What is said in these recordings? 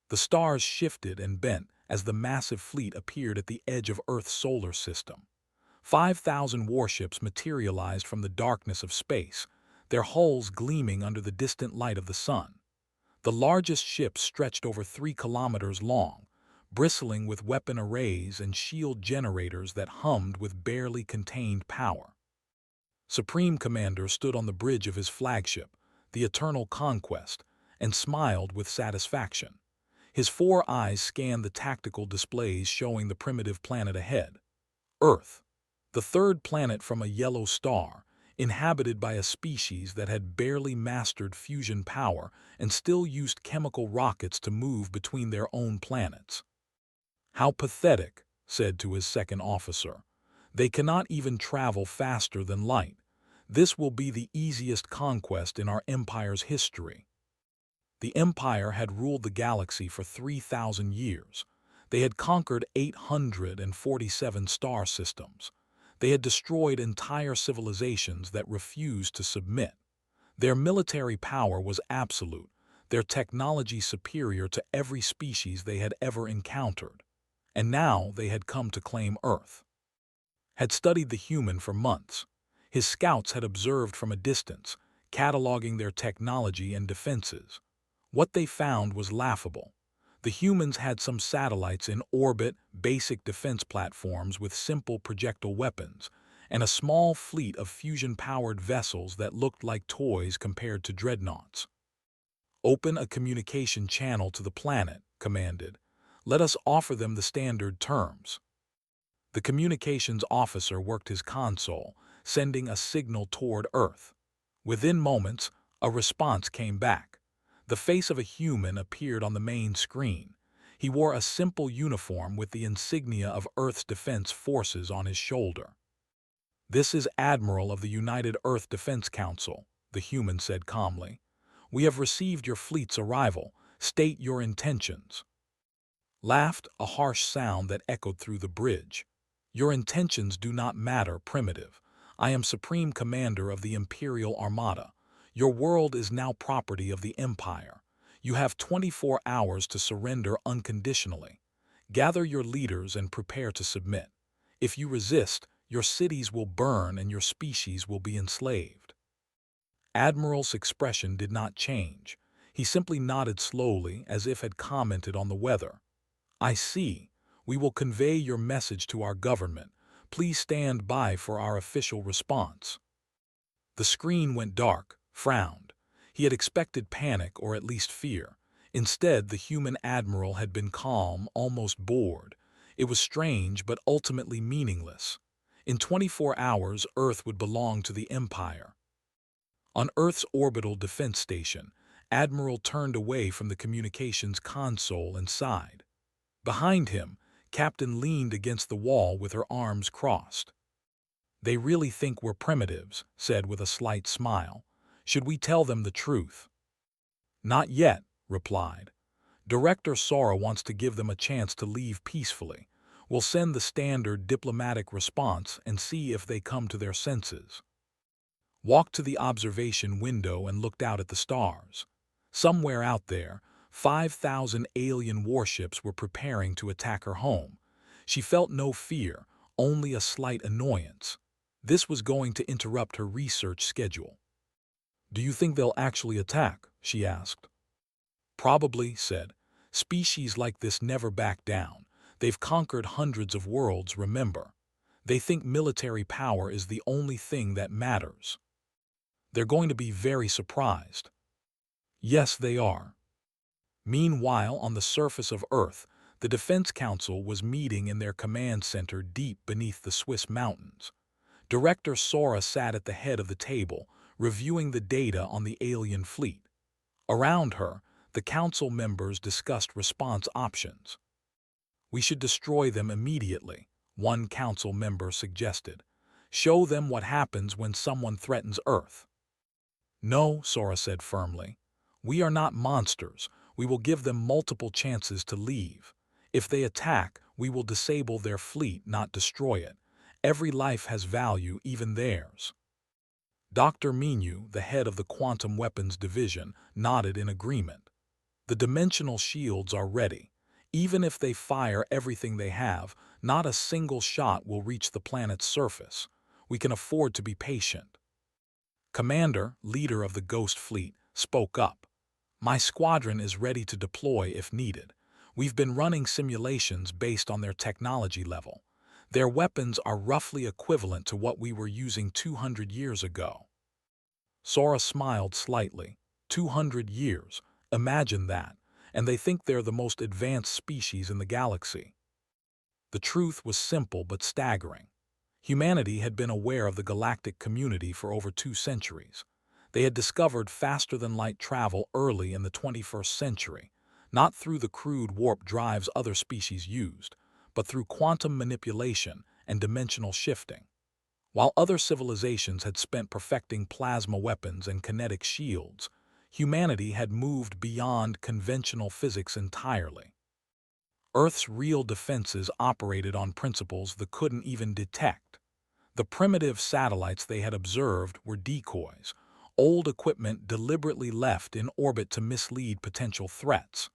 The stars shifted and bent as the massive fleet appeared at the edge of Earth's solar system. 5,000 warships materialized from the darkness of space, their hulls gleaming under the distant light of the sun. The largest ships stretched over 3 kilometers long, bristling with weapon arrays and shield generators that hummed with barely contained power. Supreme Commander stood on the bridge of his flagship, the Eternal Conquest, and smiled with satisfaction. His 4 eyes scanned the tactical displays showing the primitive planet ahead. Earth, the third planet from a yellow star, inhabited by a species that had barely mastered fusion power and still used chemical rockets to move between their own planets. "How pathetic," said to his second officer. "They cannot even travel faster than light. This will be the easiest conquest in our empire's history." The Empire had ruled the galaxy for 3,000 years. They had conquered 847 star systems. They had destroyed entire civilizations that refused to submit. Their military power was absolute, their technology superior to every species they had ever encountered. And now they had come to claim Earth. Had studied the human for months. His scouts had observed from a distance, cataloging their technology and defenses. What they found was laughable. The humans had some satellites in orbit, basic defense platforms with simple projectile weapons, and a small fleet of fusion-powered vessels that looked like toys compared to dreadnoughts. "Open a communication channel to the planet," commanded. "Let us offer them the standard terms." The communications officer worked his console, sending a signal toward Earth. Within moments, a response came back. The face of a human appeared on the main screen. He wore a simple uniform with the insignia of Earth's defense forces on his shoulder. "This is Admiral of the United Earth Defense Council," the human said calmly. "We have received your fleet's arrival. State your intentions." Laughed a harsh sound that echoed through the bridge. "Your intentions do not matter, primitive. I am Supreme Commander of the Imperial Armada. Your world is now property of the Empire. You have 24 hours to surrender unconditionally. Gather your leaders and prepare to submit. If you resist, your cities will burn and your species will be enslaved." Admiral's expression did not change. He simply nodded slowly as if had commented on the weather. "I see. We will convey your message to our government. Please stand by for our official response." The screen went dark, frowned. He had expected panic or at least fear. Instead, the human admiral had been calm, almost bored. It was strange but ultimately meaningless. In 24 hours, Earth would belong to the Empire. On Earth's orbital defense station, Admiral turned away from the communications console and sighed. Behind him, Captain leaned against the wall with her arms crossed. "They really think we're primitives," said with a slight smile. "Should we tell them the truth?" "Not yet," replied. "Director Sora wants to give them a chance to leave peacefully. We'll send the standard diplomatic response and see if they come to their senses." Walked to the observation window and looked out at the stars. Somewhere out there, 5,000 alien warships were preparing to attack her home. She felt no fear, only a slight annoyance. This was going to interrupt her research schedule. "Do you think they'll actually attack?" she asked. "Probably," said. "Species like this never back down. They've conquered hundreds of worlds, remember. They think military power is the only thing that matters. They're going to be very surprised." "Yes, they are." Meanwhile, on the surface of Earth, the Defense Council was meeting in their command center deep beneath the Swiss mountains. Director Sora sat at the head of the table, reviewing the data on the alien fleet. Around her, the council members discussed response options. "We should destroy them immediately," one council member suggested. "Show them what happens when someone threatens Earth." "No," Sora said firmly. "We are not monsters. We will give them multiple chances to leave. If they attack, we will disable their fleet, not destroy it. Every life has value, even theirs." Dr. Minu, the head of the Quantum Weapons Division, nodded in agreement. The dimensional shields are ready. Even if they fire everything they have, not a single shot will reach the planet's surface. We can afford to be patient. Commander, leader of the Ghost Fleet, spoke up. My squadron is ready to deploy if needed. We've been running simulations based on their technology level. Their weapons are roughly equivalent to what we were using 200 years ago. Sora smiled slightly. 200 years. Imagine that. And they think they're the most advanced species in the galaxy. The truth was simple but staggering. Humanity had been aware of the galactic community for over 2 centuries. They had discovered faster-than-light travel early in the 21st century, not through the crude warp drives other species used, but through quantum manipulation and dimensional shifting. While other civilizations had spent perfecting plasma weapons and kinetic shields, humanity had moved beyond conventional physics entirely. Earth's real defenses operated on principles they couldn't even detect. The primitive satellites they had observed were decoys, old equipment deliberately left in orbit to mislead potential threats.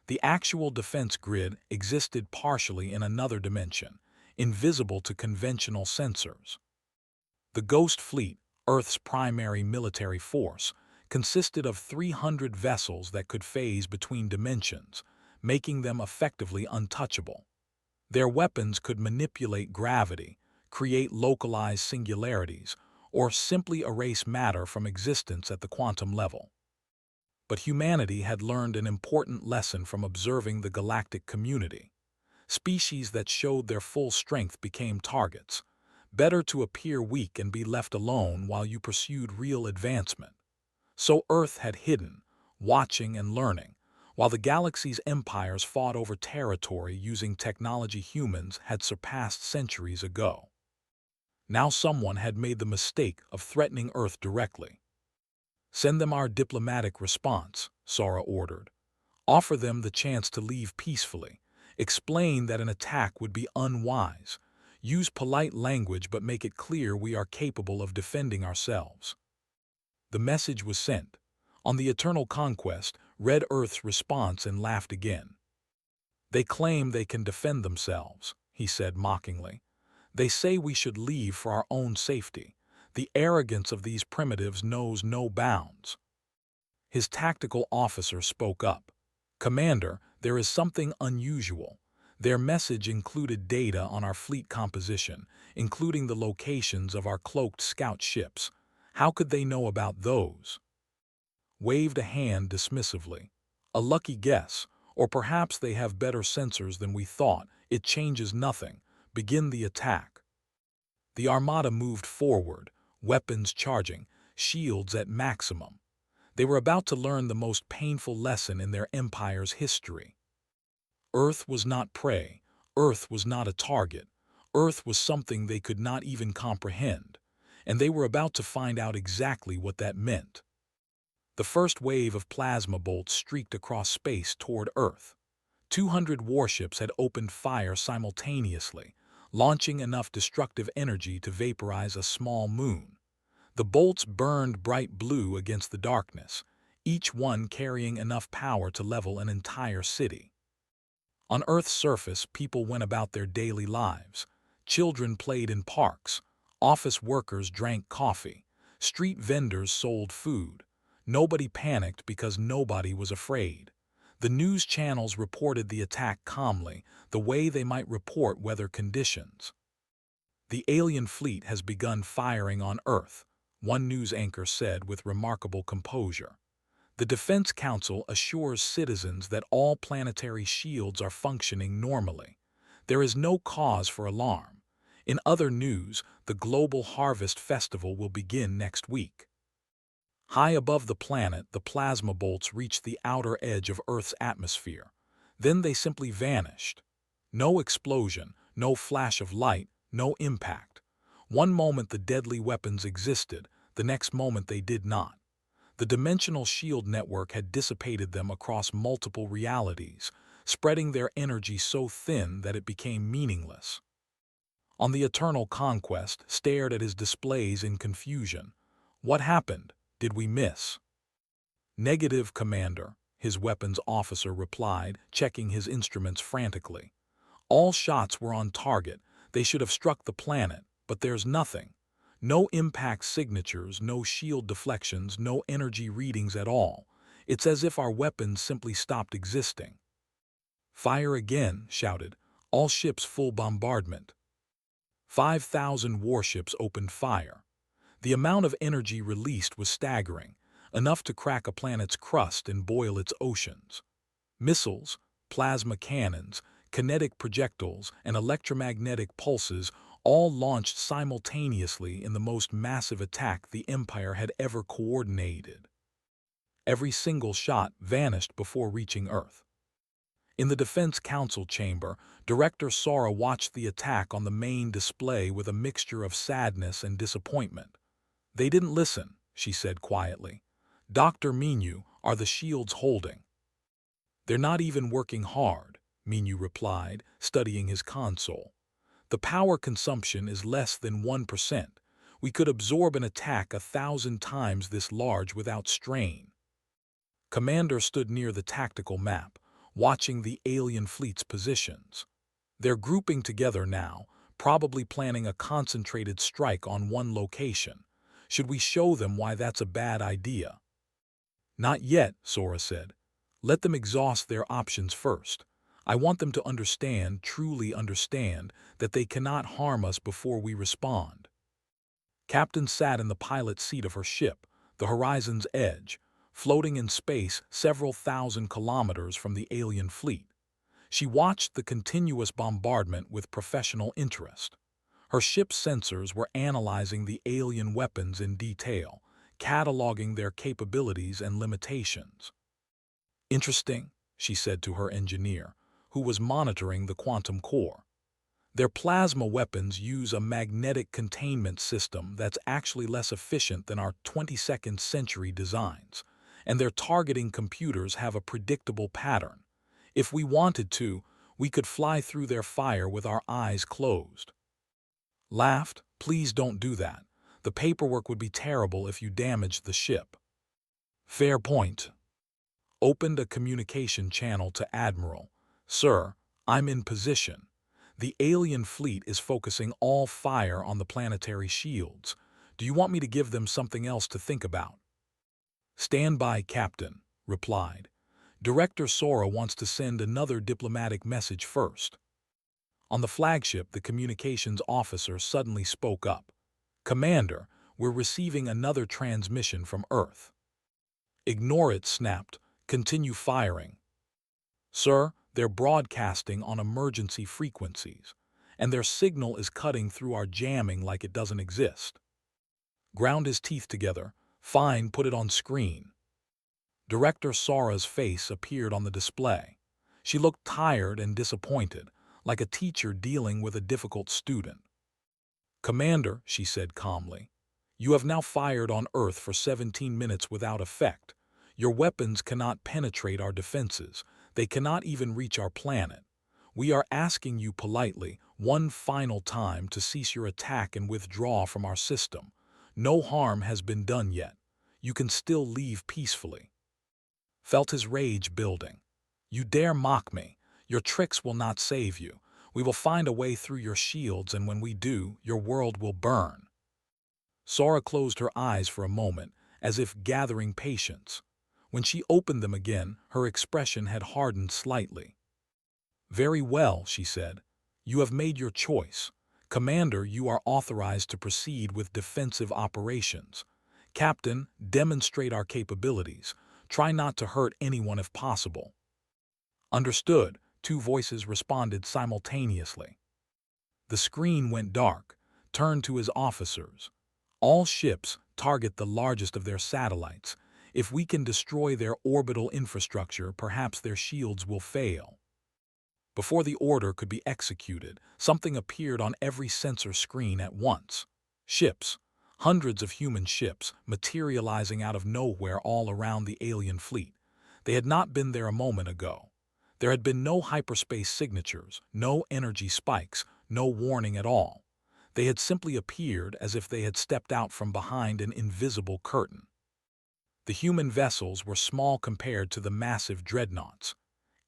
The actual defense grid existed partially in another dimension, invisible to conventional sensors. The Ghost Fleet, Earth's primary military force, consisted of 300 vessels that could phase between dimensions, making them effectively untouchable. Their weapons could manipulate gravity, create localized singularities, or simply erase matter from existence at the quantum level. But humanity had learned an important lesson from observing the galactic community. Species that showed their full strength became targets. Better to appear weak and be left alone while you pursued real advancement. So Earth had hidden, watching and learning, while the galaxy's empires fought over territory using technology humans had surpassed centuries ago. Now someone had made the mistake of threatening Earth directly. Send them our diplomatic response, Sora ordered. Offer them the chance to leave peacefully. Explain that an attack would be unwise. Use polite language but make it clear we are capable of defending ourselves. The message was sent. On the Eternal Conquest, read Earth's response and laughed again. They claim they can defend themselves, he said mockingly. They say we should leave for our own safety. The arrogance of these primitives knows no bounds. His tactical officer spoke up. Commander, there is something unusual. Their message included data on our fleet composition, including the locations of our cloaked scout ships. How could they know about those? Waved a hand dismissively. A lucky guess, or perhaps they have better sensors than we thought. It changes nothing. Begin the attack. The Armada moved forward, weapons charging, shields at maximum. They were about to learn the most painful lesson in their empire's history. Earth was not prey. Earth was not a target. Earth was something they could not even comprehend, and they were about to find out exactly what that meant. The first wave of plasma bolts streaked across space toward Earth. 200 warships had opened fire simultaneously, launching enough destructive energy to vaporize a small moon. The bolts burned bright blue against the darkness, each one carrying enough power to level an entire city. On Earth's surface, people went about their daily lives. Children played in parks. Office workers drank coffee. Street vendors sold food. Nobody panicked because nobody was afraid. The news channels reported the attack calmly, the way they might report weather conditions. The alien fleet has begun firing on Earth, one news anchor said with remarkable composure. The Defense Council assures citizens that all planetary shields are functioning normally. There is no cause for alarm. In other news, the Global Harvest Festival will begin next week. High above the planet, the plasma bolts reached the outer edge of Earth's atmosphere. Then they simply vanished. No explosion, no flash of light, no impact. One moment the deadly weapons existed, the next moment they did not. The dimensional shield network had dissipated them across multiple realities, spreading their energy so thin that it became meaningless. On the Eternal Conquest stared at his displays in confusion. What happened? Did we miss? Negative, Commander. his weapons officer replied, checking his instruments frantically. All shots were on target. They should have struck the planet, but there's nothing. No impact signatures, no shield deflections, no energy readings at all. It's as if our weapons simply stopped existing. "Fire again," shouted. "All ships full bombardment." 5,000 warships opened fire. The amount of energy released was staggering, enough to crack a planet's crust and boil its oceans. Missiles, plasma cannons, kinetic projectiles, and electromagnetic pulses all launched simultaneously in the most massive attack the Empire had ever coordinated. Every single shot vanished before reaching Earth. In the Defense Council chamber, Director Sora watched the attack on the main display with a mixture of sadness and disappointment. "They didn't listen," she said quietly. "Dr. Minyu, are the shields holding?" "They're not even working hard," Minyu replied, studying his console. "The power consumption is less than 1%. We could absorb an attack 1,000 times this large without strain." Commander stood near the tactical map, watching the alien fleet's positions. "They're grouping together now, probably planning a concentrated strike on one location. Should we show them why that's a bad idea?" "Not yet," Sora said. "Let them exhaust their options first. I want them to understand, truly understand, that they cannot harm us before we respond." Captain sat in the pilot seat of her ship, the Horizon's Edge, floating in space several thousand kilometers from the alien fleet. She watched the continuous bombardment with professional interest. Her ship's sensors were analyzing the alien weapons in detail, cataloging their capabilities and limitations. "Interesting," she said to her engineer, who was monitoring the quantum core. "Their plasma weapons use a magnetic containment system that's actually less efficient than our 22nd century designs, and their targeting computers have a predictable pattern. If we wanted to, we could fly through their fire with our eyes closed." Laughed. "Please don't do that. The paperwork would be terrible if you damaged the ship." "Fair point." Opened a communication channel to Admiral. "Sir, I'm in position. The alien fleet is focusing all fire on the planetary shields. Do you want me to give them something else to think about?" "Stand by, Captain," replied. "Director Sora wants to send another diplomatic message first." On the flagship, the communications officer suddenly spoke up. "Commander, we're receiving another transmission from Earth." "Ignore it," snapped. "Continue firing." "Sir, they're broadcasting on emergency frequencies, and their signal is cutting through our jamming like it doesn't exist." Ground his teeth together. "Fine, put it on screen." Director Sora's face appeared on the display. She looked tired and disappointed, like a teacher dealing with a difficult student. "Commander," she said calmly, "you have now fired on Earth for 17 minutes without effect. Your weapons cannot penetrate our defenses. They cannot even reach our planet. We are asking you politely, one final time, to cease your attack and withdraw from our system. No harm has been done yet. You can still leave peacefully." Felt his rage building. "You dare mock me? Your tricks will not save you. We will find a way through your shields, and when we do, your world will burn." Sora closed her eyes for a moment, as if gathering patience. When she opened them again, her expression had hardened slightly. "Very well," she said. "You have made your choice. Commander, you are authorized to proceed with defensive operations. Captain, demonstrate our capabilities. Try not to hurt anyone if possible." "Understood," two voices responded simultaneously. The screen went dark, turned to his officers. "All ships target the largest of their satellites. If we can destroy their orbital infrastructure, perhaps their shields will fail." Before the order could be executed, something appeared on every sensor screen at once. Ships, hundreds of human ships, materializing out of nowhere all around the alien fleet. They had not been there a moment ago. There had been no hyperspace signatures, no energy spikes, no warning at all. They had simply appeared as if they had stepped out from behind an invisible curtain. The human vessels were small compared to the massive dreadnoughts.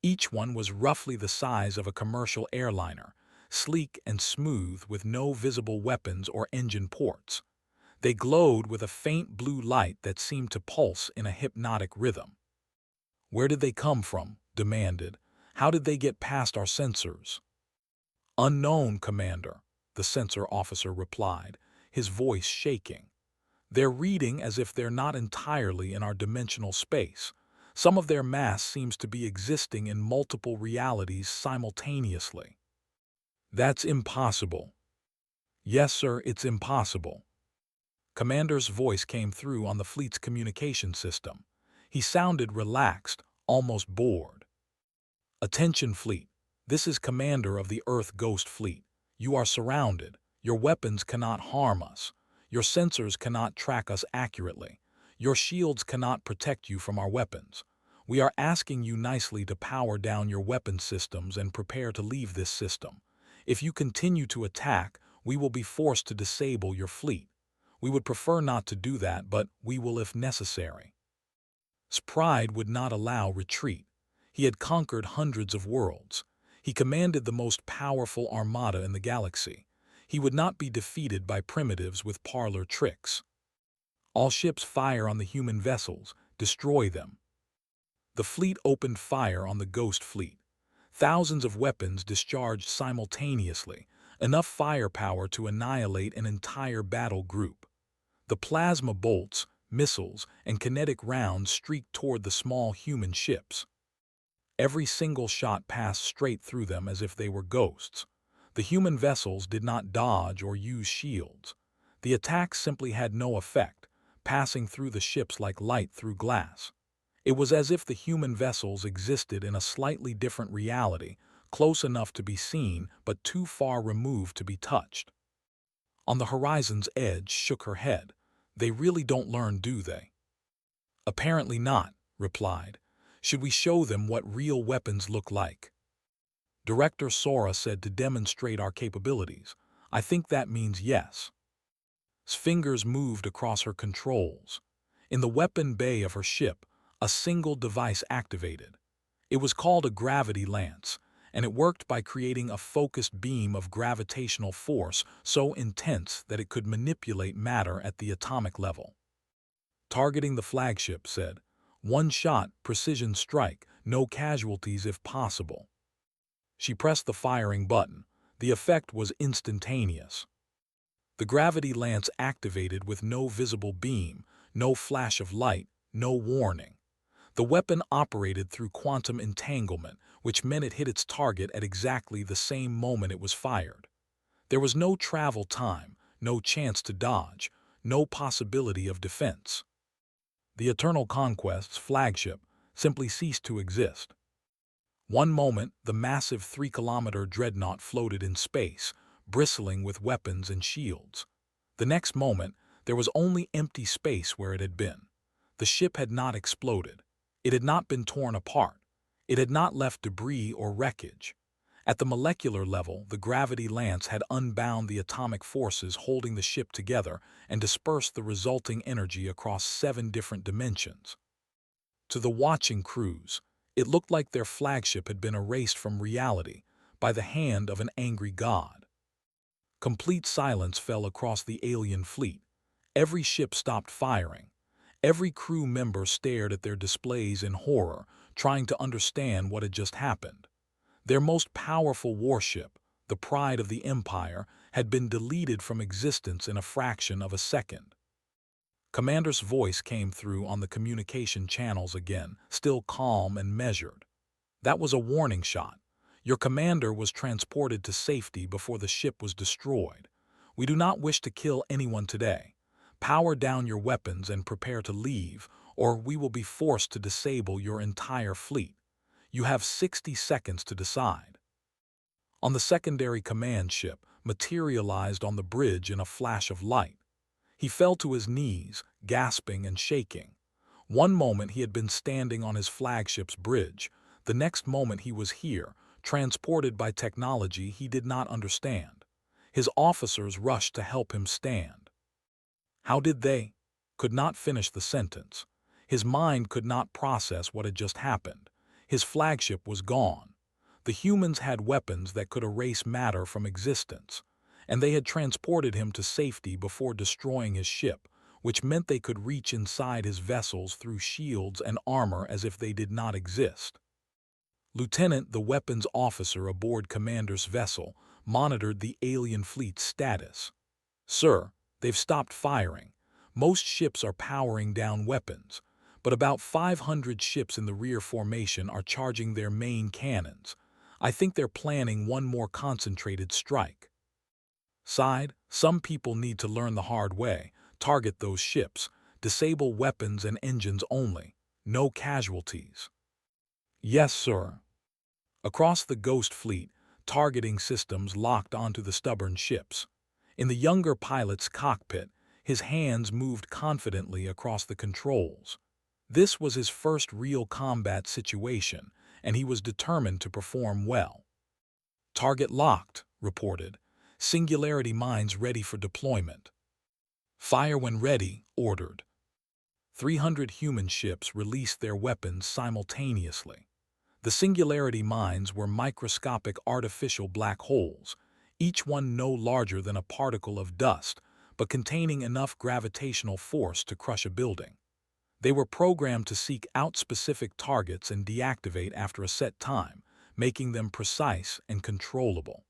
Each one was roughly the size of a commercial airliner, sleek and smooth with no visible weapons or engine ports. They glowed with a faint blue light that seemed to pulse in a hypnotic rhythm. "Where did they come from?" demanded. "How did they get past our sensors?" "Unknown, Commander," the sensor officer replied, his voice shaking. "They're reading as if they're not entirely in our dimensional space. Some of their mass seems to be existing in multiple realities simultaneously." "That's impossible." "Yes, sir, it's impossible." Commander's voice came through on the fleet's communication system. He sounded relaxed, almost bored. "Attention, fleet. This is Commander of the Earth Ghost Fleet. You are surrounded. Your weapons cannot harm us. Your sensors cannot track us accurately. Your shields cannot protect you from our weapons. We are asking you nicely to power down your weapon systems and prepare to leave this system. If you continue to attack, we will be forced to disable your fleet. We would prefer not to do that, but we will if necessary." Pride would not allow retreat. He had conquered hundreds of worlds. He commanded the most powerful armada in the galaxy. He would not be defeated by primitives with parlor tricks. "All ships fire on the human vessels. Destroy them." The fleet opened fire on the Ghost Fleet. Thousands of weapons discharged simultaneously, enough firepower to annihilate an entire battle group. The plasma bolts, missiles, and kinetic rounds streaked toward the small human ships. Every single shot passed straight through them as if they were ghosts. The human vessels did not dodge or use shields. The attack simply had no effect, passing through the ships like light through glass. It was as if the human vessels existed in a slightly different reality, close enough to be seen but too far removed to be touched. On the horizon's edge shook her head. "They really don't learn, do they?" "Apparently not," replied. "Should we show them what real weapons look like?" Director Sora said to demonstrate our capabilities. "I think that means yes." His fingers moved across her controls. In the weapon bay of her ship, a single device activated. It was called a gravity lance, and it worked by creating a focused beam of gravitational force so intense that it could manipulate matter at the atomic level. Targeting the flagship, said, "One shot, precision strike, no casualties if possible." She pressed the firing button. The effect was instantaneous. The gravity lance activated with no visible beam, no flash of light, no warning. The weapon operated through quantum entanglement, which meant it hit its target at exactly the same moment it was fired. There was no travel time, no chance to dodge, no possibility of defense. The Eternal Conquest's flagship simply ceased to exist. One moment, the massive 3-kilometer dreadnought floated in space, bristling with weapons and shields. The next moment, there was only empty space where it had been. The ship had not exploded. It had not been torn apart. It had not left debris or wreckage. At the molecular level, the gravity lance had unbound the atomic forces holding the ship together and dispersed the resulting energy across 7 different dimensions. To the watching crews, it looked like their flagship had been erased from reality by the hand of an angry god. Complete silence fell across the alien fleet. Every ship stopped firing. Every crew member stared at their displays in horror, trying to understand what had just happened. Their most powerful warship, the pride of the Empire, had been deleted from existence in a fraction of a second. Commander's voice came through on the communication channels again, still calm and measured. "That was a warning shot. Your commander was transported to safety before the ship was destroyed. We do not wish to kill anyone today. Power down your weapons and prepare to leave, or we will be forced to disable your entire fleet. You have 60 seconds to decide." On the secondary command ship, materialized on the bridge in a flash of light. He fell to his knees, gasping and shaking. One moment he had been standing on his flagship's bridge. The next moment he was here, transported by technology he did not understand. His officers rushed to help him stand. How did they? Could not finish the sentence. His mind could not process what had just happened. His flagship was gone. The humans had weapons that could erase matter from existence, and they had transported him to safety before destroying his ship, which meant they could reach inside his vessels through shields and armor as if they did not exist. Lieutenant, the weapons officer aboard Commander's vessel, monitored the alien fleet's status. "Sir, they've stopped firing. Most ships are powering down weapons, but about 500 ships in the rear formation are charging their main cannons. I think they're planning one more concentrated strike." Sighed, "Some people need to learn the hard way. Target those ships. Disable weapons and engines only. No casualties." "Yes, sir." Across the Ghost Fleet, targeting systems locked onto the stubborn ships. In the younger pilot's cockpit, his hands moved confidently across the controls. This was his first real combat situation, and he was determined to perform well. "Target locked," reported. "Singularity mines ready for deployment." "Fire when ready," ordered. 300 human ships released their weapons simultaneously. The Singularity mines were microscopic artificial black holes, each one no larger than a particle of dust, but containing enough gravitational force to crush a building. They were programmed to seek out specific targets and deactivate after a set time, making them precise and controllable.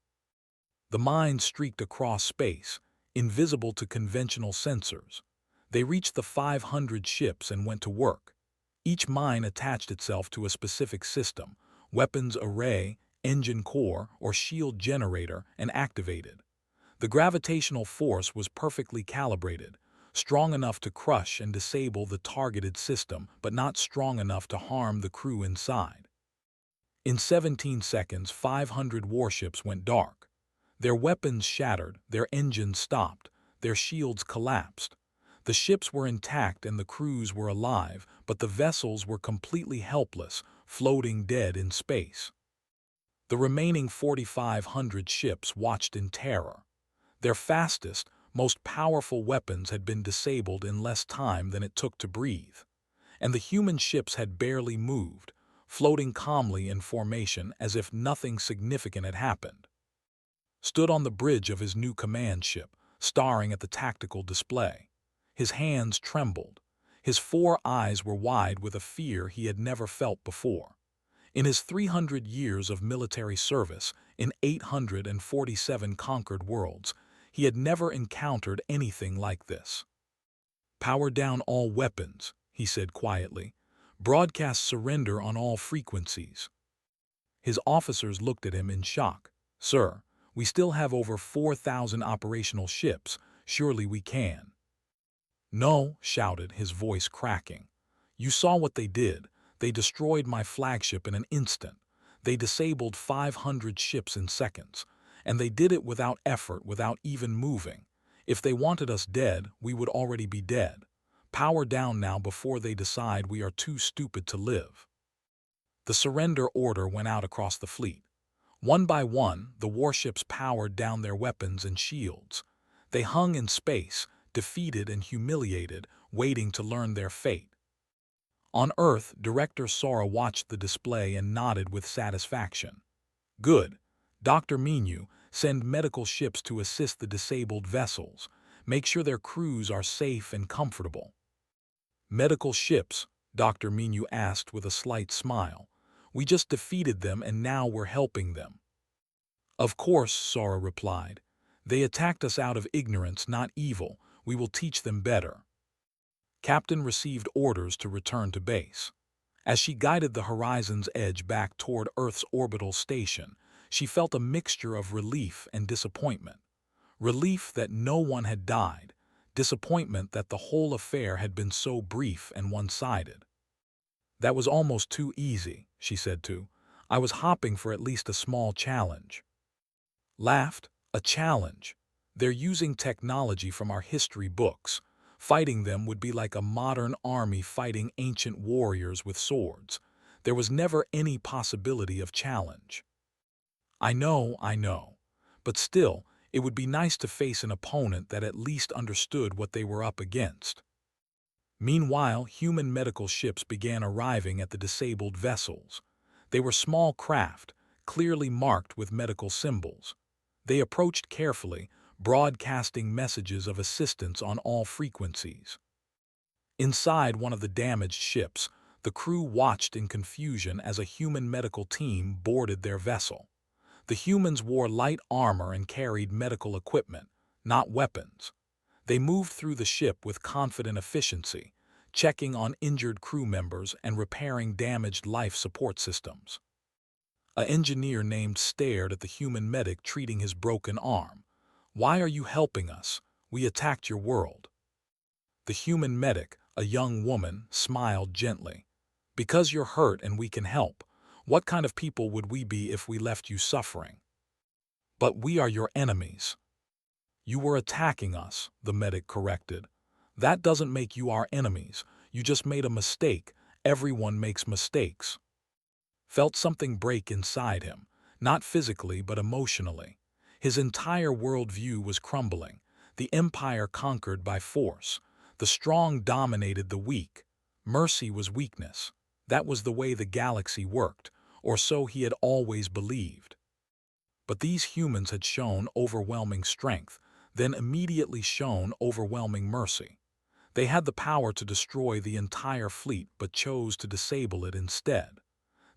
The mines streaked across space, invisible to conventional sensors. They reached the 500 ships and went to work. Each mine attached itself to a specific system, weapons array, engine core, or shield generator, and activated. The gravitational force was perfectly calibrated, strong enough to crush and disable the targeted system, but not strong enough to harm the crew inside. In 17 seconds, 500 warships went dark. Their weapons shattered, their engines stopped, their shields collapsed. The ships were intact and the crews were alive, but the vessels were completely helpless, floating dead in space. The remaining 4,500 ships watched in terror. Their fastest, most powerful weapons had been disabled in less time than it took to breathe, and the human ships had barely moved, floating calmly in formation as if nothing significant had happened. Stood on the bridge of his new command ship, staring at the tactical display. His hands trembled. His 4 eyes were wide with a fear he had never felt before. In his 300 years of military service, in 847 conquered worlds, he had never encountered anything like this. "Power down all weapons," he said quietly. "Broadcast surrender on all frequencies." His officers looked at him in shock. "Sir, we still have over 4,000 operational ships. Surely we can." "No," shouted, his voice cracking. "You saw what they did. They destroyed my flagship in an instant. They disabled 500 ships in seconds. And they did it without effort, without even moving. If they wanted us dead, we would already be dead. Power down now before they decide we are too stupid to live." The surrender order went out across the fleet. One by one, the warships powered down their weapons and shields. They hung in space, defeated and humiliated, waiting to learn their fate. On Earth, Director Sora watched the display and nodded with satisfaction. "Good. Dr. Minu, send medical ships to assist the disabled vessels. Make sure their crews are safe and comfortable." "Medical ships?" Dr. Minu asked with a slight smile. "We just defeated them and now we're helping them." "Of course," Sora replied. "They attacked us out of ignorance, not evil. We will teach them better." Captain received orders to return to base. As she guided the Horizon's Edge back toward Earth's orbital station, she felt a mixture of relief and disappointment. Relief that no one had died, disappointment that the whole affair had been so brief and one-sided. "That was almost too easy," she said too. "I was hoping for at least a small challenge." Laughed. "A challenge? They're using technology from our history books. Fighting them would be like a modern army fighting ancient warriors with swords. There was never any possibility of challenge." I know. But still, it would be nice to face an opponent that at least understood what they were up against." Meanwhile, human medical ships began arriving at the disabled vessels. They were small craft, clearly marked with medical symbols. They approached carefully, broadcasting messages of assistance on all frequencies. Inside one of the damaged ships, the crew watched in confusion as a human medical team boarded their vessel. The humans wore light armor and carried medical equipment, not weapons. They moved through the ship with confident efficiency, checking on injured crew members and repairing damaged life support systems. An engineer named stared at the human medic treating his broken arm. "Why are you helping us? We attacked your world." The human medic, a young woman, smiled gently. "Because you're hurt and we can help. What kind of people would we be if we left you suffering?" "But we are your enemies." "You were attacking us," the medic corrected. "That doesn't make you our enemies. You just made a mistake. Everyone makes mistakes." Felt something break inside him, not physically but emotionally. His entire worldview was crumbling. The empire conquered by force. The strong dominated the weak. Mercy was weakness. That was the way the galaxy worked, or so he had always believed. But these humans had shown overwhelming strength, then immediately shown overwhelming mercy. They had the power to destroy the entire fleet but chose to disable it instead.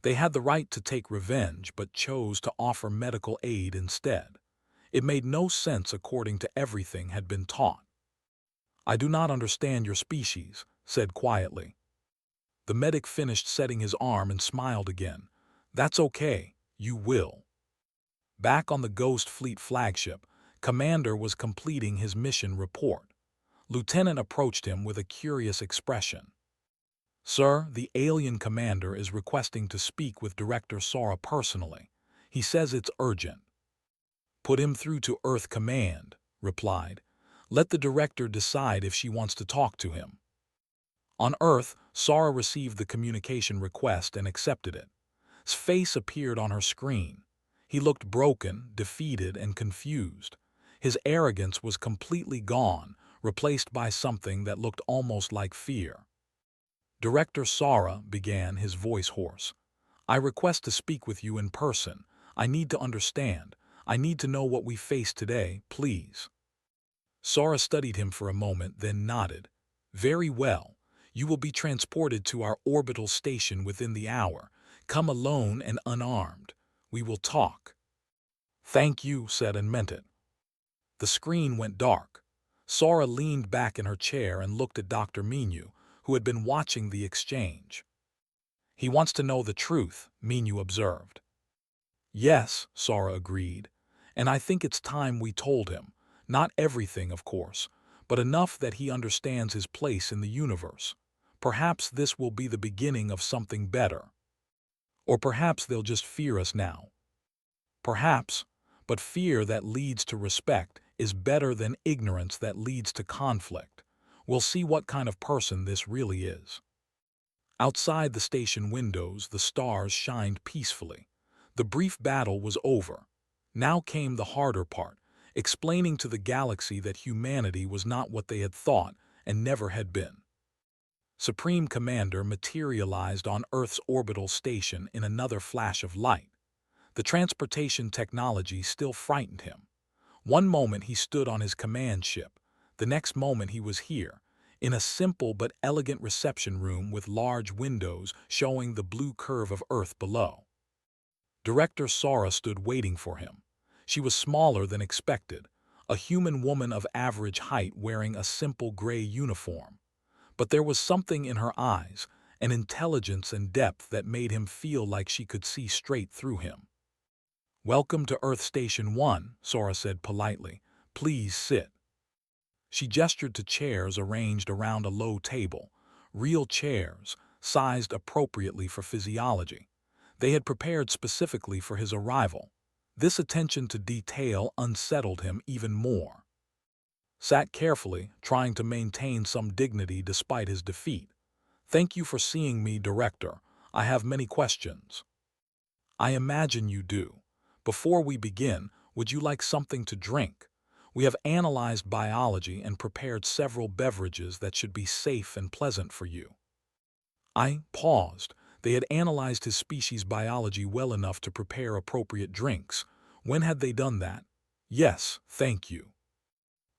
They had the right to take revenge but chose to offer medical aid instead. It made no sense according to everything had been taught. "I do not understand your species," said quietly. The medic finished setting his arm and smiled again. "That's okay, you will." Back on the Ghost Fleet flagship, Commander was completing his mission report. Lieutenant approached him with a curious expression. "Sir, the alien commander is requesting to speak with Director Sora personally. He says it's urgent." "Put him through to Earth Command," replied. "Let the director decide if she wants to talk to him." On Earth, Sora received the communication request and accepted it. His face appeared on her screen. He looked broken, defeated, and confused. His arrogance was completely gone, replaced by something that looked almost like fear. "Director Sora," began, his voice hoarse. "I request to speak with you in person. I need to understand. I need to know what we face today, please." Sora studied him for a moment, then nodded. "Very well. You will be transported to our orbital station within the hour. Come alone and unarmed. We will talk." "Thank you," said and meant it. The screen went dark. Sora leaned back in her chair and looked at Dr. Minu, who had been watching the exchange. "He wants to know the truth," Minu observed. "Yes," Sora agreed, "and I think it's time we told him. Not everything, of course, but enough that he understands his place in the universe. Perhaps this will be the beginning of something better. Or perhaps they'll just fear us now. Perhaps, but fear that leads to respect is better than ignorance that leads to conflict. We'll see what kind of person this really is." Outside the station windows, the stars shined peacefully. The brief battle was over. Now came the harder part, explaining to the galaxy that humanity was not what they had thought and never had been. Supreme Commander materialized on Earth's orbital station in another flash of light. The transportation technology still frightened him. One moment he stood on his command ship. The next moment he was here, in a simple but elegant reception room with large windows showing the blue curve of Earth below. Director Sora stood waiting for him. She was smaller than expected, a human woman of average height wearing a simple gray uniform. But there was something in her eyes, an intelligence and depth that made him feel like she could see straight through him. "Welcome to Earth Station 1, Sora said politely. "Please sit." She gestured to chairs arranged around a low table, real chairs, sized appropriately for physiology. They had prepared specifically for his arrival. This attention to detail unsettled him even more. Sat carefully, trying to maintain some dignity despite his defeat. "Thank you for seeing me, Director. I have many questions." "I imagine you do. Before we begin, would you like something to drink? We have analyzed biology and prepared several beverages that should be safe and pleasant for you." I paused. They had analyzed his species' biology well enough to prepare appropriate drinks. When had they done that? "Yes, thank you."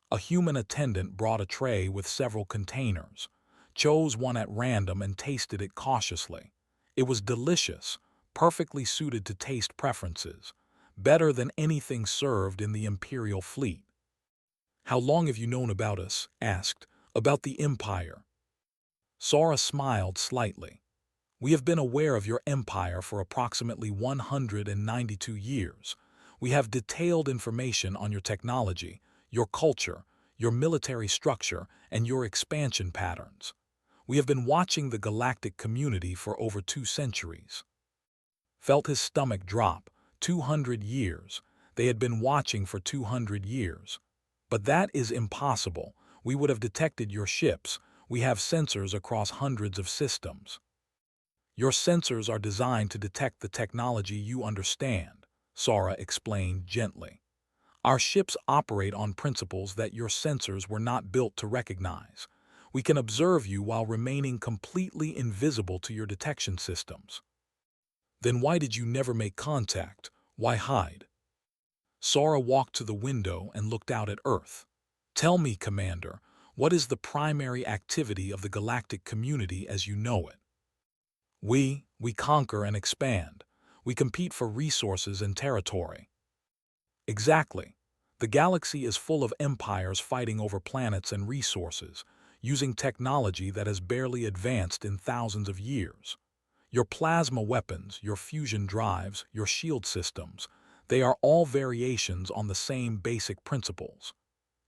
A human attendant brought a tray with several containers, chose one at random and tasted it cautiously. It was delicious, perfectly suited to taste preferences, better than anything served in the Imperial fleet. "How long have you known about us?" asked. "About the Empire." Sora smiled slightly. "We have been aware of your empire for approximately 192 years. We have detailed information on your technology, your culture, your military structure, and your expansion patterns. We have been watching the galactic community for over 2 centuries." Felt his stomach drop. 200 years. They had been watching for 200 years. "But that is impossible. We would have detected your ships. We have sensors across hundreds of systems." "Your sensors are designed to detect the technology you understand," Sora explained gently. "Our ships operate on principles that your sensors were not built to recognize. We can observe you while remaining completely invisible to your detection systems." "Then why did you never make contact? Why hide?" Sora walked to the window and looked out at Earth. "Tell me, Commander, what is the primary activity of the galactic community as you know it?" We conquer and expand. We compete for resources and territory." "Exactly. The galaxy is full of empires fighting over planets and resources, using technology that has barely advanced in thousands of years. Your plasma weapons, your fusion drives, your shield systems, they are all variations on the same basic principles.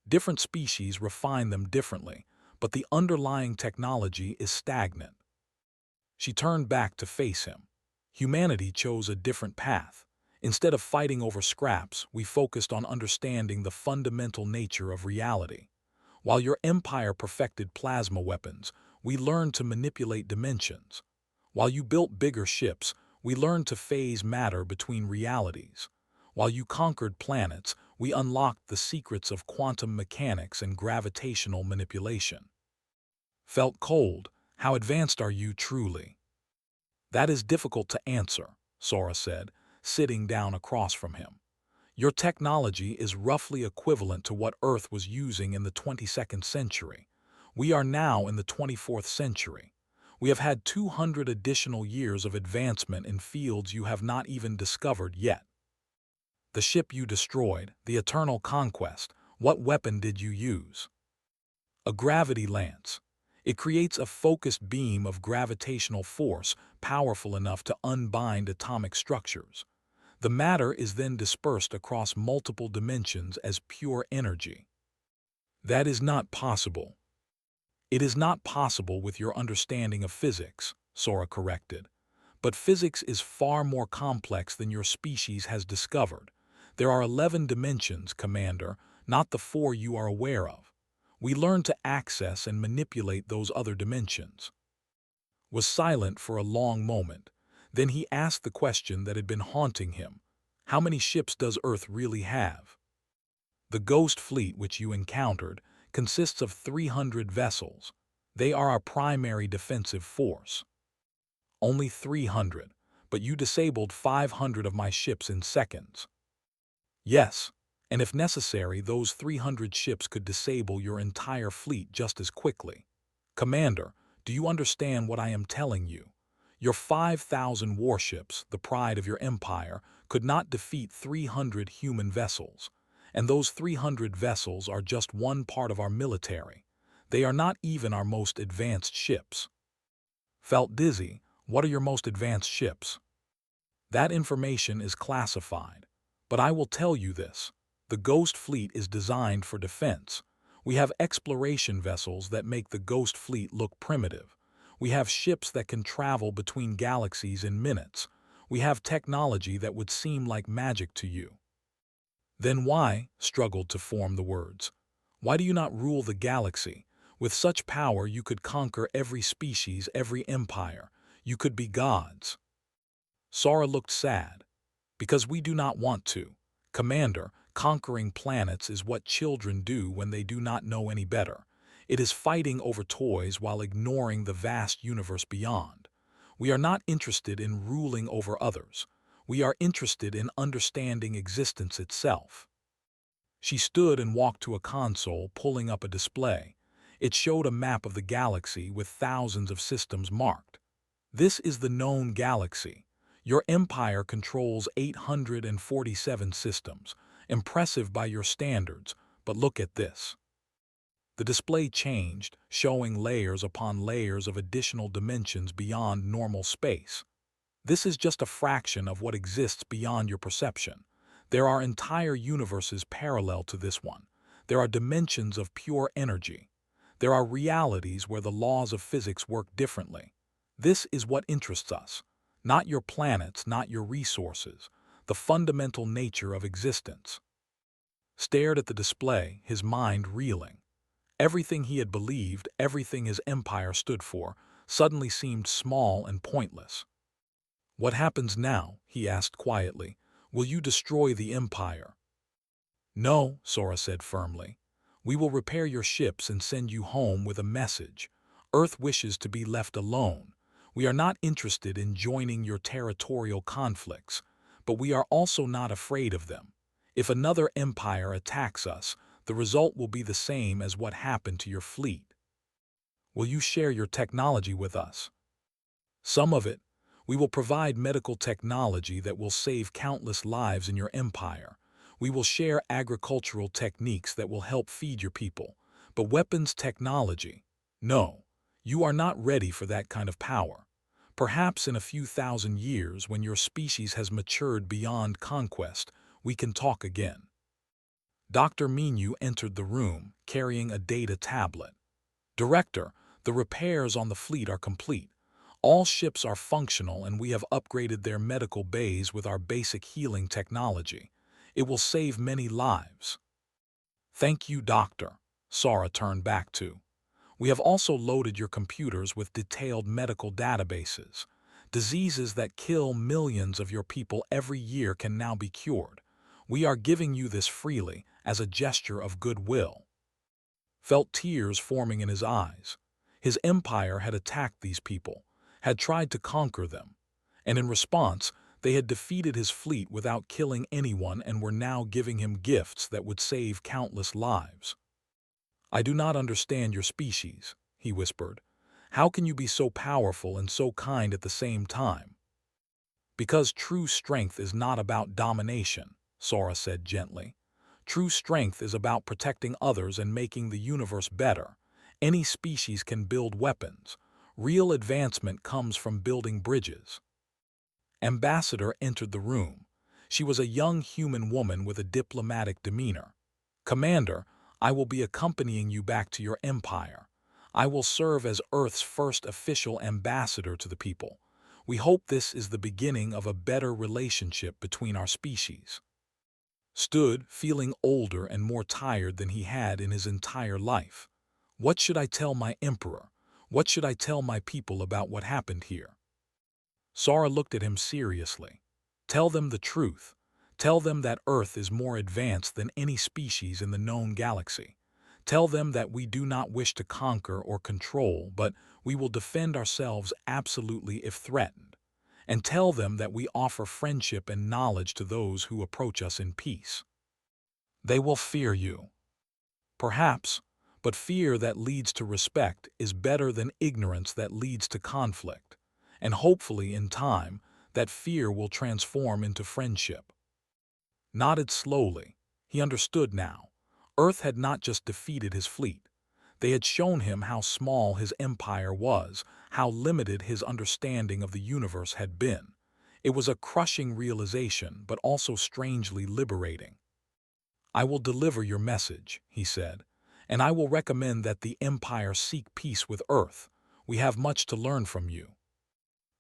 Different species refine them differently, but the underlying technology is stagnant." She turned back to face him. "Humanity chose a different path. Instead of fighting over scraps, we focused on understanding the fundamental nature of reality. While your empire perfected plasma weapons, we learned to manipulate dimensions. While you built bigger ships, we learned to phase matter between realities. While you conquered planets, we unlocked the secrets of quantum mechanics and gravitational manipulation." Felt cold. "How advanced are you truly?" "That is difficult to answer," Sora said, sitting down across from him. "Your technology is roughly equivalent to what Earth was using in the 22nd century. We are now in the 24th century. We have had 200 additional years of advancement in fields you have not even discovered yet. The ship you destroyed, the Eternal Conquest, what weapon did you use?" "A gravity lance. It creates a focused beam of gravitational force powerful enough to unbind atomic structures. The matter is then dispersed across multiple dimensions as pure energy." "That is not possible." "It is not possible with your understanding of physics," Sora corrected. "But physics is far more complex than your species has discovered. There are 11 dimensions, Commander, not the 4 you are aware of. We learn to access and manipulate those other dimensions." Was silent for a long moment. Then he asked the question that had been haunting him. "How many ships does Earth really have?" "The Ghost Fleet which you encountered consists of 300 vessels. They are our primary defensive force." "Only 300, but you disabled 500 of my ships in seconds." "Yes, and if necessary, those 300 ships could disable your entire fleet just as quickly. Commander, do you understand what I am telling you? Your 5,000 warships, the pride of your empire, could not defeat 300 human vessels. And those 300 vessels are just one part of our military. They are not even our most advanced ships." Felt dizzy. "What are your most advanced ships?" "That information is classified. But I will tell you this. The Ghost Fleet is designed for defense. We have exploration vessels that make the Ghost Fleet look primitive. We have ships that can travel between galaxies in minutes. We have technology that would seem like magic to you." "Then why," struggled to form the words, "why do you not rule the galaxy? With such power you could conquer every species, every empire. You could be gods." Sora looked sad. "Because we do not want to. Commander, Conquering planets is what children do when they do not know any better. It is fighting over toys while ignoring the vast universe beyond. We are not interested in ruling over others. We are interested in understanding existence itself. She stood and walked to a console, pulling up a display. It showed a map of the galaxy with thousands of systems marked. This is the known galaxy. Your empire controls 847 systems. Impressive by your standards, but look at this. The display changed, showing layers upon layers of additional dimensions beyond normal space. This is just a fraction of what exists beyond your perception. There are entire universes parallel to this one. There are dimensions of pure energy. There are realities where the laws of physics work differently. This is what interests us. Not your planets, not your resources. The fundamental nature of existence. Stared at the display, his mind reeling. Everything he had believed, everything his empire stood for, suddenly seemed small and pointless. "What happens now?" he asked quietly. "Will you destroy the empire?" "No," Sora said firmly. "We will repair your ships and send you home with a message. Earth wishes to be left alone. We are not interested in joining your territorial conflicts, but we are also not afraid of them. If another empire attacks us, the result will be the same as what happened to your fleet. Will you share your technology with us?" "Some of it. We will provide medical technology that will save countless lives in your empire. We will share agricultural techniques that will help feed your people. But weapons technology? No, you are not ready for that kind of power. Perhaps in a few thousand years, when your species has matured beyond conquest, we can talk again." Dr. Minu entered the room, carrying a data tablet. "Director, the repairs on the fleet are complete. All ships are functional and we have upgraded their medical bays with our basic healing technology. It will save many lives." "Thank you, Doctor," Sora turned back to. "We have also loaded your computers with detailed medical databases. Diseases that kill millions of your people every year can now be cured. We are giving you this freely as a gesture of goodwill." Felt tears forming in his eyes. His empire had attacked these people, had tried to conquer them, and in response, they had defeated his fleet without killing anyone and were now giving him gifts that would save countless lives. "I do not understand your species," he whispered. "How can you be so powerful and so kind at the same time?" "Because true strength is not about domination," Sora said gently. "True strength is about protecting others and making the universe better. Any species can build weapons. Real advancement comes from building bridges." Ambassador entered the room. She was a young human woman with a diplomatic demeanor. "Commander, I will be accompanying you back to your empire. I will serve as Earth's first official ambassador to the people. We hope this is the beginning of a better relationship between our species." Stood, feeling older and more tired than he had in his entire life. "What should I tell my emperor? What should I tell my people about what happened here?" Sora looked at him seriously. "Tell them the truth. Tell them that Earth is more advanced than any species in the known galaxy. Tell them that we do not wish to conquer or control, but we will defend ourselves absolutely if threatened. And tell them that we offer friendship and knowledge to those who approach us in peace. They will fear you. Perhaps, but fear that leads to respect is better than ignorance that leads to conflict. And hopefully, in time, that fear will transform into friendship." Nodded slowly. He understood now. Earth had not just defeated his fleet. They had shown him how small his empire was, how limited his understanding of the universe had been. It was a crushing realization, but also strangely liberating. "I will deliver your message," he said, "and I will recommend that the empire seek peace with Earth. We have much to learn from you."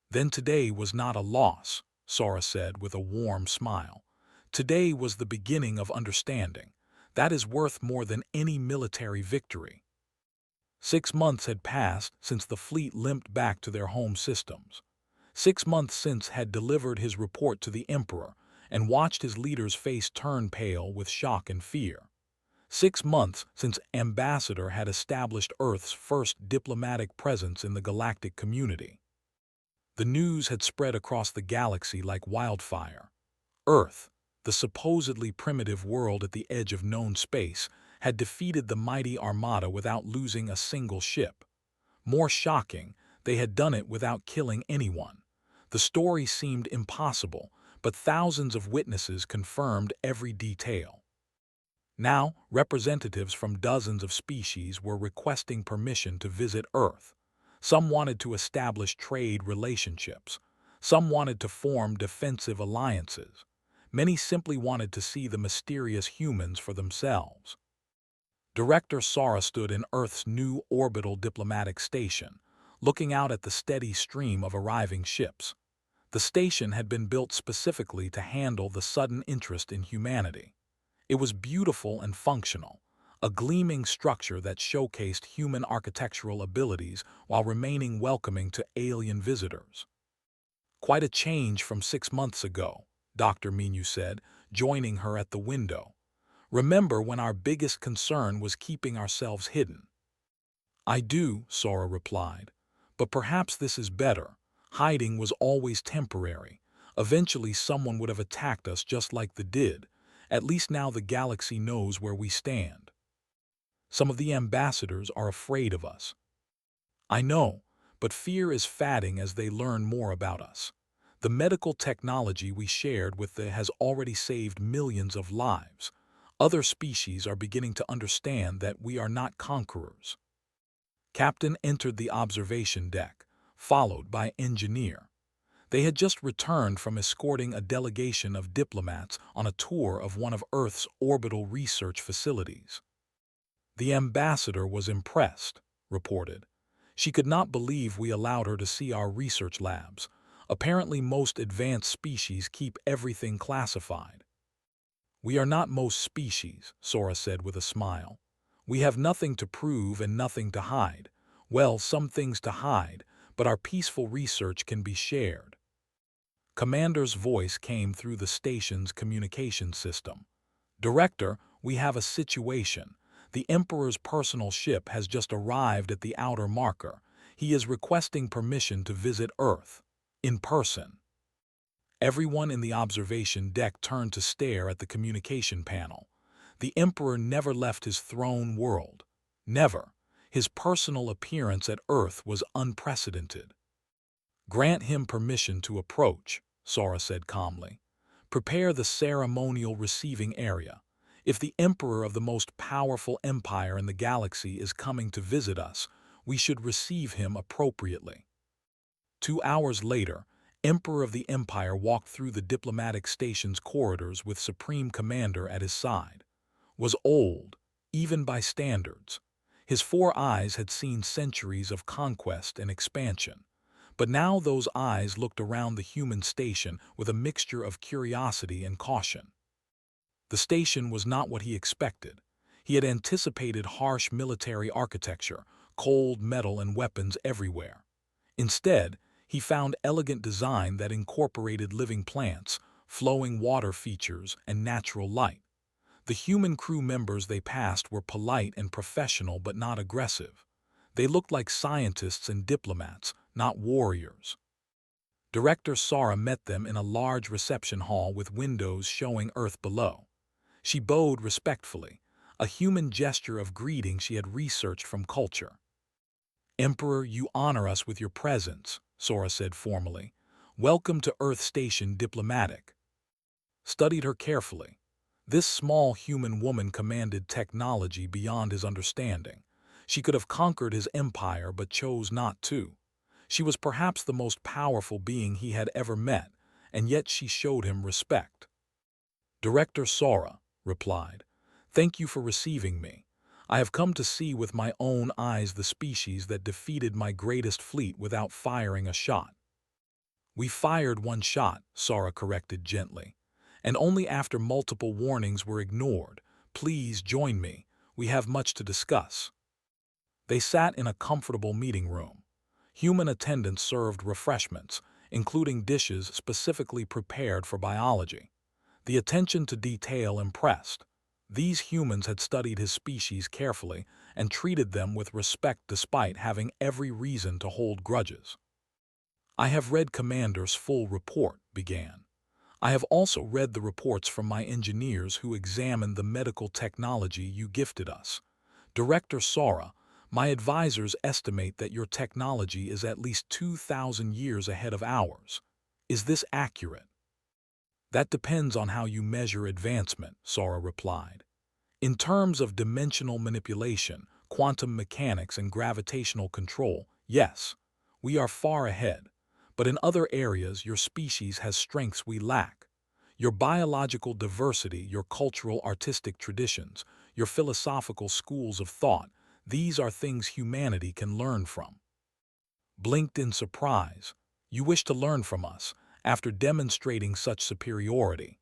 "Then today was not a loss," Sora said with a warm smile. "Today was the beginning of understanding. That is worth more than any military victory." 6 months had passed since the fleet limped back to their home systems. 6 months since had delivered his report to the Emperor, and watched his leader's face turn pale with shock and fear. 6 months since Ambassador had established Earth's first diplomatic presence in the galactic community. The news had spread across the galaxy like wildfire. Earth, the supposedly primitive world at the edge of known space, had defeated the mighty Armada without losing a single ship. More shocking, they had done it without killing anyone. The story seemed impossible, but thousands of witnesses confirmed every detail. Now, representatives from dozens of species were requesting permission to visit Earth. Some wanted to establish trade relationships. Some wanted to form defensive alliances. Many simply wanted to see the mysterious humans for themselves. Director Sara stood in Earth's new orbital diplomatic station, looking out at the steady stream of arriving ships. The station had been built specifically to handle the sudden interest in humanity. It was beautiful and functional, a gleaming structure that showcased human architectural abilities while remaining welcoming to alien visitors. "Quite a change from 6 months ago," Dr. Minu said, joining her at the window. "Remember when our biggest concern was keeping ourselves hidden?" "I do," Sora replied. "But perhaps this is better. Hiding was always temporary. Eventually someone would have attacked us just like they did. At least now the galaxy knows where we stand. Some of the ambassadors are afraid of us." "I know, but fear is fading as they learn more about us. The medical technology we shared with them has already saved millions of lives. Other species are beginning to understand that we are not conquerors." Captain entered the observation deck, followed by Engineer. They had just returned from escorting a delegation of diplomats on a tour of one of Earth's orbital research facilities. "The ambassador was impressed," reported. "She could not believe we allowed her to see our research labs. Apparently most advanced species keep everything classified." "We are not most species," Sora said with a smile. "We have nothing to prove and nothing to hide. Well, some things to hide, but our peaceful research can be shared." Commander's voice came through the station's communication system. "Director, we have a situation. The Emperor's personal ship has just arrived at the outer marker. He is requesting permission to visit Earth. In person." Everyone in the observation deck turned to stare at the communication panel. The Emperor never left his throne world. Never. His personal appearance at Earth was unprecedented. "Grant him permission to approach," Sora said calmly. "Prepare the ceremonial receiving area. If the Emperor of the most powerful empire in the galaxy is coming to visit us, we should receive him appropriately." 2 hours later, Emperor of the Empire walked through the diplomatic station's corridors with Supreme Commander at his side. Was old, even by standards. His 4 eyes had seen centuries of conquest and expansion. But now those eyes looked around the human station with a mixture of curiosity and caution. The station was not what he expected. He had anticipated harsh military architecture, cold metal and weapons everywhere. Instead, he found elegant design that incorporated living plants, flowing water features, and natural light. The human crew members they passed were polite and professional but not aggressive. They looked like scientists and diplomats, not warriors. Director Sara met them in a large reception hall with windows showing Earth below. She bowed respectfully, a human gesture of greeting she had researched from culture. "Emperor, you honor us with your presence," Sora said formally. "Welcome to Earth Station Diplomatic." Studied her carefully. This small human woman commanded technology beyond his understanding. She could have conquered his empire but chose not to. She was perhaps the most powerful being he had ever met, and yet she showed him respect. "Director Sora," replied, "thank you for receiving me. I have come to see with my own eyes the species that defeated my greatest fleet without firing a shot." "We fired one shot," Sora corrected gently, "and only after multiple warnings were ignored. Please join me. We have much to discuss." They sat in a comfortable meeting room. Human attendants served refreshments, including dishes specifically prepared for biology. The attention to detail impressed. These humans had studied his species carefully and treated them with respect despite having every reason to hold grudges. I have read Commander's full report, began. I have also read the reports from my engineers who examined the medical technology you gifted us. Director Sora, my advisors estimate that your technology is at least 2,000 years ahead of ours. Is this accurate? That depends on how you measure advancement, Sora replied. In terms of dimensional manipulation, quantum mechanics, and gravitational control, yes, we are far ahead. But in other areas, your species has strengths we lack. Your biological diversity, your cultural artistic traditions, your philosophical schools of thought, these are things humanity can learn from. Blinked in surprise. You wish to learn from us, after demonstrating such superiority.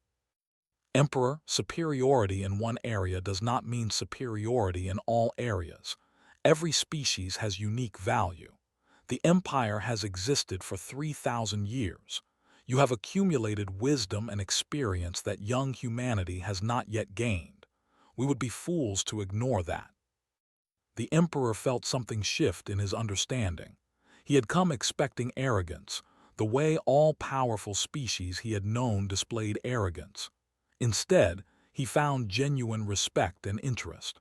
Emperor, superiority in one area does not mean superiority in all areas. Every species has unique value. The Empire has existed for 3,000 years. You have accumulated wisdom and experience that young humanity has not yet gained. We would be fools to ignore that. The Emperor felt something shift in his understanding. He had come expecting arrogance, the way all powerful species he had known displayed arrogance. Instead, he found genuine respect and interest.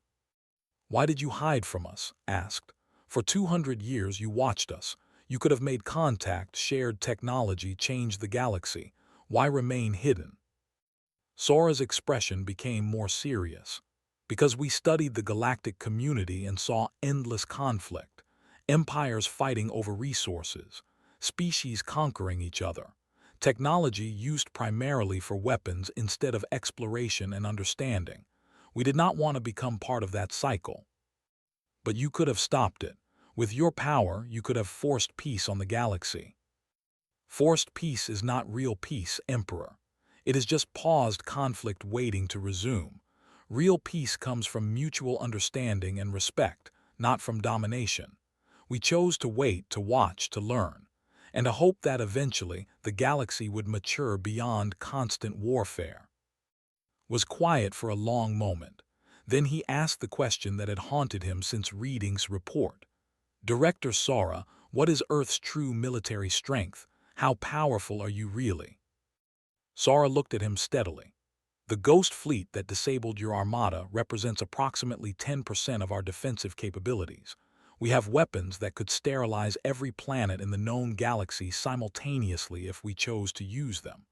"Why did you hide from us?" asked. "For 200 years you watched us. You could have made contact, shared technology, changed the galaxy. Why remain hidden?" Sora's expression became more serious. "Because we studied the galactic community and saw endless conflict, empires fighting over resources, species conquering each other, technology used primarily for weapons instead of exploration and understanding. We did not want to become part of that cycle. But you could have stopped it. With your power, you could have forced peace on the galaxy." "Forced peace is not real peace, Emperor. It is just paused conflict waiting to resume. Real peace comes from mutual understanding and respect, not from domination. We chose to wait, to watch, to learn, and to hope that eventually the galaxy would mature beyond constant warfare." Was quiet for a long moment. Then he asked the question that had haunted him since reading's report. "Director Sora, what is Earth's true military strength? How powerful are you really?" Sora looked at him steadily. "The Ghost Fleet that disabled your armada represents approximately 10% of our defensive capabilities. We have weapons that could sterilize every planet in the known galaxy simultaneously if we chose to use them.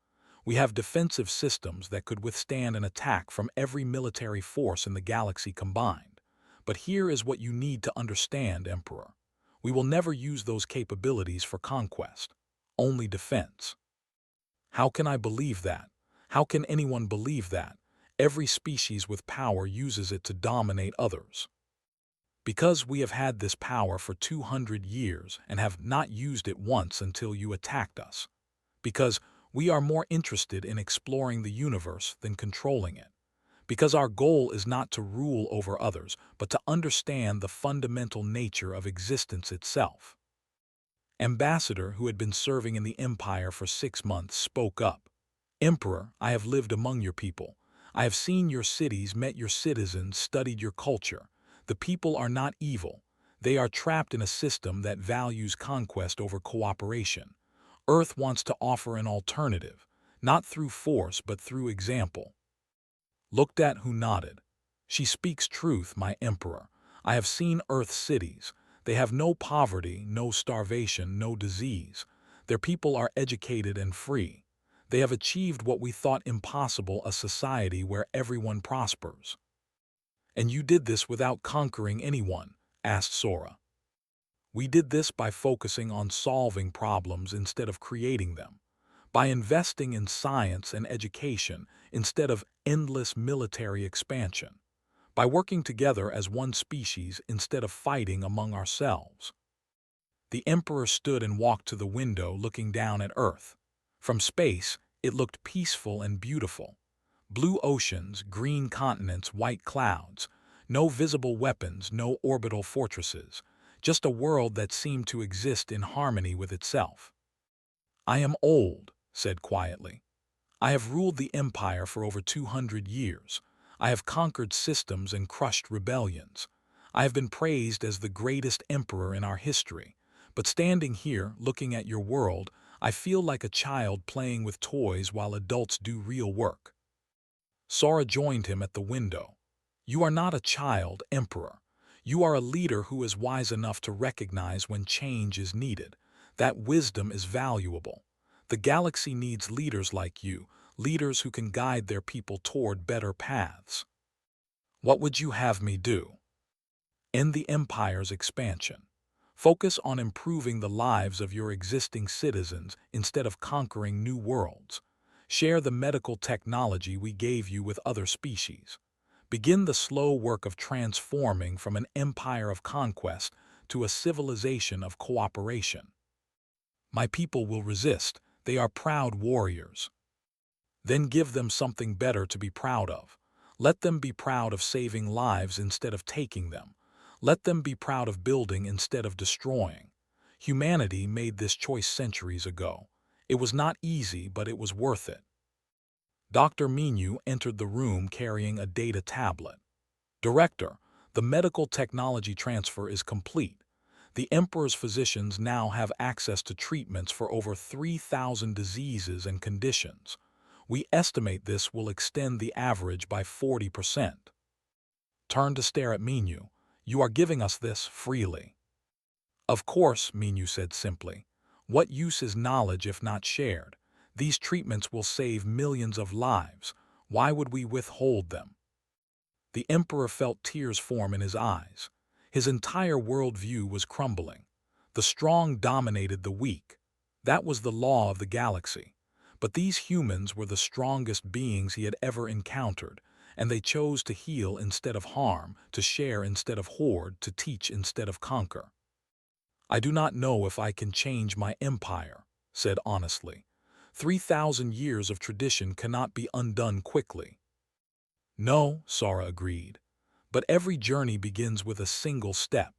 We have defensive systems that could withstand an attack from every military force in the galaxy combined. But here is what you need to understand, Emperor. We will never use those capabilities for conquest, only defense." "How can I believe that? How can anyone believe that? Every species with power uses it to dominate others." "Because we have had this power for 200 years and have not used it once until you attacked us. Because we are more interested in exploring the universe than controlling it. Because our goal is not to rule over others, but to understand the fundamental nature of existence itself." Ambassador, who had been serving in the Empire for 6 months, spoke up. "Emperor, I have lived among your people. I have seen your cities, met your citizens, studied your culture. The people are not evil. They are trapped in a system that values conquest over cooperation. Earth wants to offer an alternative, not through force but through example." Looked at, who nodded. "She speaks truth, my Emperor. I have seen Earth's cities. They have no poverty, no starvation, no disease. Their people are educated and free. They have achieved what we thought impossible, a society where everyone prospers." "And you did this without conquering anyone?" asked Sora. "We did this by focusing on solving problems instead of creating them, by investing in science and education instead of endless military expansion, by working together as one species instead of fighting among ourselves." The Emperor stood and walked to the window, looking down at Earth. From space, it looked peaceful and beautiful. Blue oceans, green continents, white clouds. No visible weapons, no orbital fortresses. Just a world that seemed to exist in harmony with itself. "I am old," said quietly. I have ruled the empire for over 200 years. I have conquered systems and crushed rebellions. I have been praised as the greatest emperor in our history. But standing here, looking at your world, I feel like a child playing with toys while adults do real work. Sora joined him at the window. You are not a child, Emperor. You are a leader who is wise enough to recognize when change is needed. That wisdom is valuable. The galaxy needs leaders like you, leaders who can guide their people toward better paths. What would you have me do? End the Empire's expansion. Focus on improving the lives of your existing citizens instead of conquering new worlds. Share the medical technology we gave you with other species. Begin the slow work of transforming from an empire of conquest to a civilization of cooperation. My people will resist. They are proud warriors. Then give them something better to be proud of. Let them be proud of saving lives instead of taking them. Let them be proud of building instead of destroying. Humanity made this choice centuries ago. It was not easy, but it was worth it. Dr. Minu entered the room carrying a data tablet. Director, the medical technology transfer is complete. The Emperor's physicians now have access to treatments for over 3,000 diseases and conditions. We estimate this will extend the average by 40%. Turn to stare at Minu. You are giving us this freely. Of course, Minu said simply. What use is knowledge if not shared? These treatments will save millions of lives. Why would we withhold them? The Emperor felt tears form in his eyes. His entire worldview was crumbling. The strong dominated the weak. That was the law of the galaxy. But these humans were the strongest beings he had ever encountered, and they chose to heal instead of harm, to share instead of hoard, to teach instead of conquer. I do not know if I can change my empire, said honestly. 3,000 years of tradition cannot be undone quickly. No, Sora agreed. But every journey begins with a single step.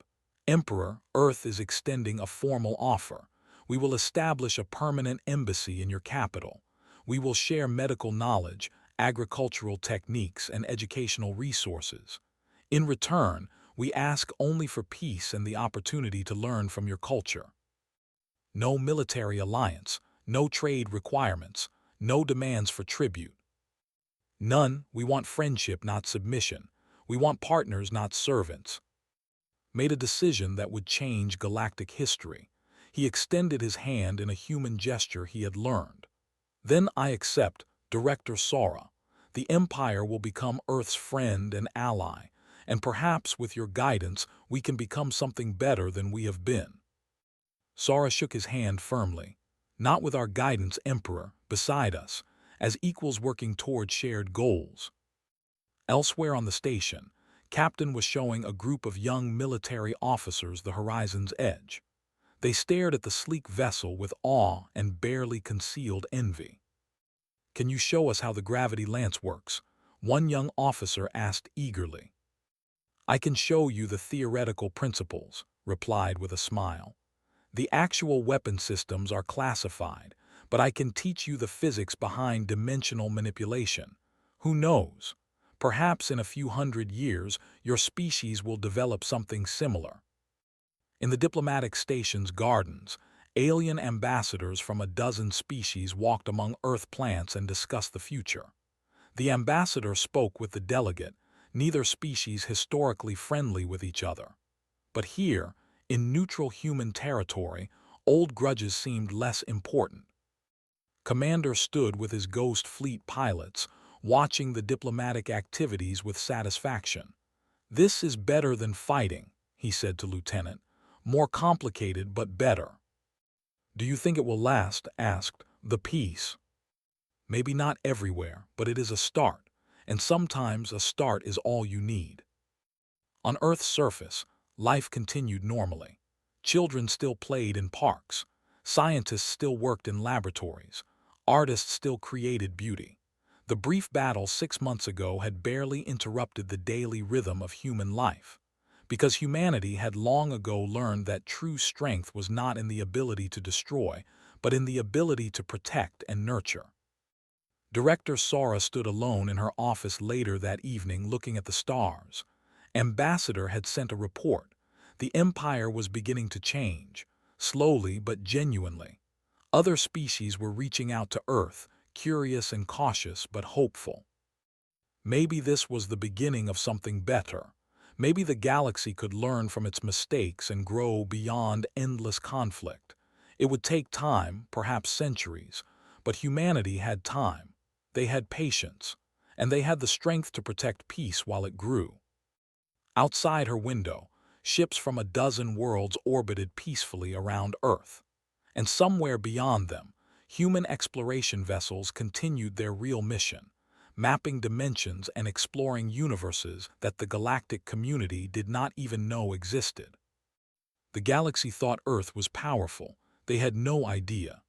Emperor, Earth is extending a formal offer. We will establish a permanent embassy in your capital. We will share medical knowledge, agricultural techniques, and educational resources. In return, we ask only for peace and the opportunity to learn from your culture. No military alliance, no trade requirements, no demands for tribute. None. We want friendship, not submission. We want partners, not servants. Made a decision that would change galactic history. He extended his hand in a human gesture he had learned. Then I accept, Director Sora. The Empire will become Earth's friend and ally, and perhaps with your guidance we can become something better than we have been. Sora shook his hand firmly. Not with our guidance, Emperor, beside us, as equals working toward shared goals. Elsewhere on the station, Captain was showing a group of young military officers the horizon's edge. They stared at the sleek vessel with awe and barely concealed envy. Can you show us how the gravity lance works? One young officer asked eagerly. I can show you the theoretical principles, replied with a smile. The actual weapon systems are classified, but I can teach you the physics behind dimensional manipulation. Who knows? Perhaps in a few hundred years, your species will develop something similar. In the diplomatic station's gardens, alien ambassadors from a dozen species walked among Earth plants and discussed the future. The ambassador spoke with the delegate, neither species historically friendly with each other. But here, in neutral human territory, old grudges seemed less important. Commander stood with his ghost fleet pilots, watching the diplomatic activities with satisfaction. This is better than fighting, he said to Lieutenant. More complicated but better. Do you think it will last? Asked the peace. Maybe not everywhere, but it is a start, and sometimes a start is all you need. On Earth's surface, life continued normally. Children still played in parks. Scientists still worked in laboratories. Artists still created beauty. The brief battle 6 months ago had barely interrupted the daily rhythm of human life, because humanity had long ago learned that true strength was not in the ability to destroy, but in the ability to protect and nurture. Director Sora stood alone in her office later that evening looking at the stars. Ambassador had sent a report. The Empire was beginning to change, slowly but genuinely. Other species were reaching out to Earth, curious and cautious but hopeful. Maybe this was the beginning of something better. Maybe the galaxy could learn from its mistakes and grow beyond endless conflict. It would take time, perhaps centuries, but humanity had time. They had patience, and they had the strength to protect peace while it grew. Outside her window, ships from a dozen worlds orbited peacefully around Earth. And somewhere beyond them, human exploration vessels continued their real mission, mapping dimensions and exploring universes that the galactic community did not even know existed. The galaxy thought Earth was powerful. They had no idea.